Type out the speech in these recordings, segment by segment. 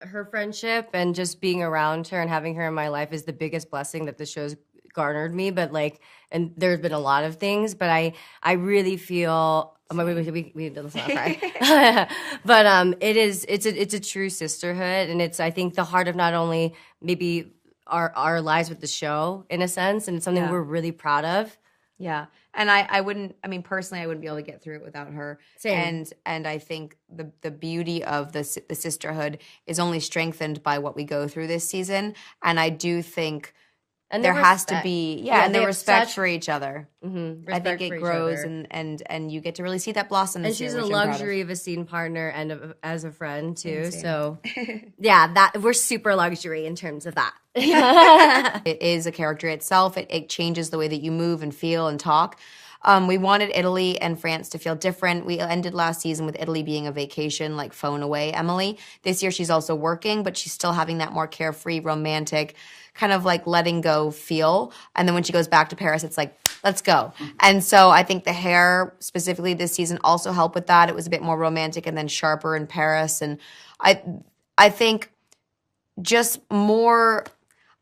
her friendship and just being around her and having her in my life is the biggest blessing that the show's garnered me. But like, and there's been a lot of things, but I really feel. We need to listen. Sorry, but it's a true sisterhood, and it's I think the heart of not only maybe our lives with the show in a sense, and it's something we're really proud of. Yeah. And I wouldn't, I mean, personally, I wouldn't be able to get through it without her. Same. And I think the beauty of the sisterhood is only strengthened by what we go through this season. And I do think there has to be, and the respect for each other. Mm-hmm. I think it grows and you get to really see that blossom. And she's a luxury of a scene partner and as a friend too. Insane. So yeah, that we're super luxury in terms of that. It is a character itself. It changes the way that you move and feel and talk. We wanted Italy and France to feel different. We ended last season with Italy being a vacation, like phone away Emily. This year she's also working, but she's still having that more carefree, romantic, kind of like letting go feel. And then when she goes back to Paris, it's like, let's go. And so I think the hair specifically this season also helped with that. It was a bit more romantic and then sharper in Paris. And I think just more...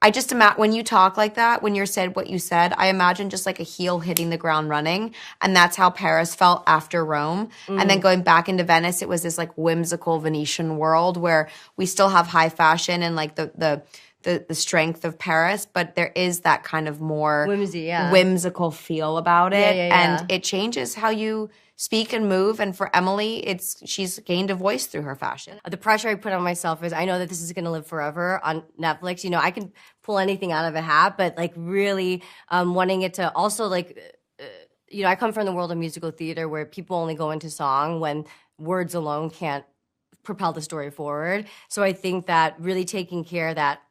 I just imagine when you talk like that, when you said what you said, I imagine just like a heel hitting the ground running. And that's how Paris felt after Rome. And then going back into Venice, it was this like whimsical Venetian world where we still have high fashion and like the strength of Paris, but there is that kind of more whimsical feel about it. And it changes how you speak and move. And for Emily, she's gained a voice through her fashion. The pressure I put on myself is I know that this is going to live forever on Netflix. You know, I can pull anything out of a hat, but like really wanting it to also like, you know, I come from the world of musical theater where people only go into song when words alone can't propel the story forward. So I think that really taking care that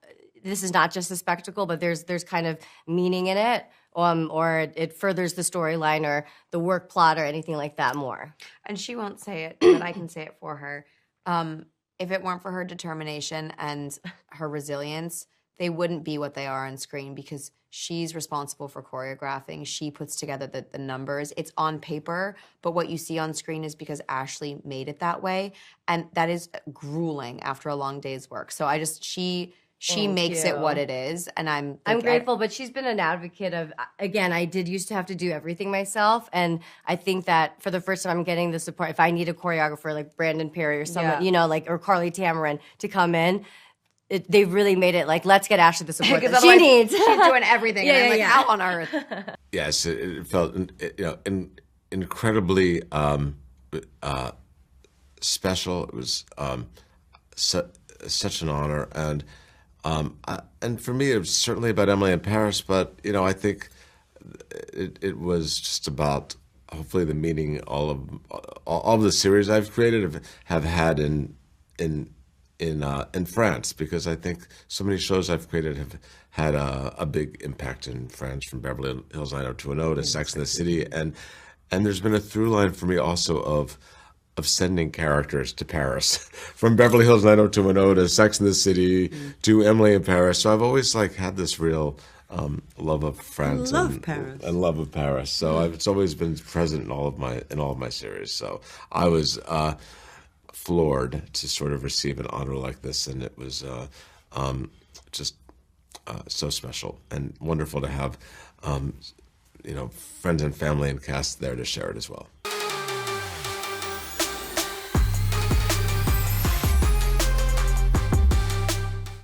this is not just a spectacle, but there's kind of meaning in it. Or it furthers the storyline or the work plot or anything like that more. And she won't say it, but I can say it for her. If it weren't for her determination and her resilience, they wouldn't be what they are on screen because she's responsible for choreographing. She puts together the numbers. It's on paper, but what you see on screen is because Ashley made it that way. And that is grueling after a long day's work. So she makes it what it is, and I'm grateful, but she's been an advocate of, again, I did used to have to do everything myself, and I think that for the first time I'm getting the support. If I need a choreographer like Brandon Perry or someone, you know, like, or Carly Tamarin to come in, they've really made it like, let's get Ashley the support that she needs. She's doing everything, and I'm like, how on earth? Yes, it felt, incredibly special. It was such an honor, and for me, it was certainly about Emily in Paris, but, you know, I think it was just about hopefully the meaning all of the series I've created have had in France, because I think so many shows I've created have had a big impact in France, from Beverly Hills 90210 to Sex and the City, and there's been a through line for me also of sending characters to Paris, from Beverly Hills 90210 to Sex and the City to Emily in Paris. So I've always like had this real love of France and love of Paris. So it's always been present in all of my series. So I was floored to sort of receive an honor like this, and it was just so special and wonderful to have friends and family and cast there to share it as well.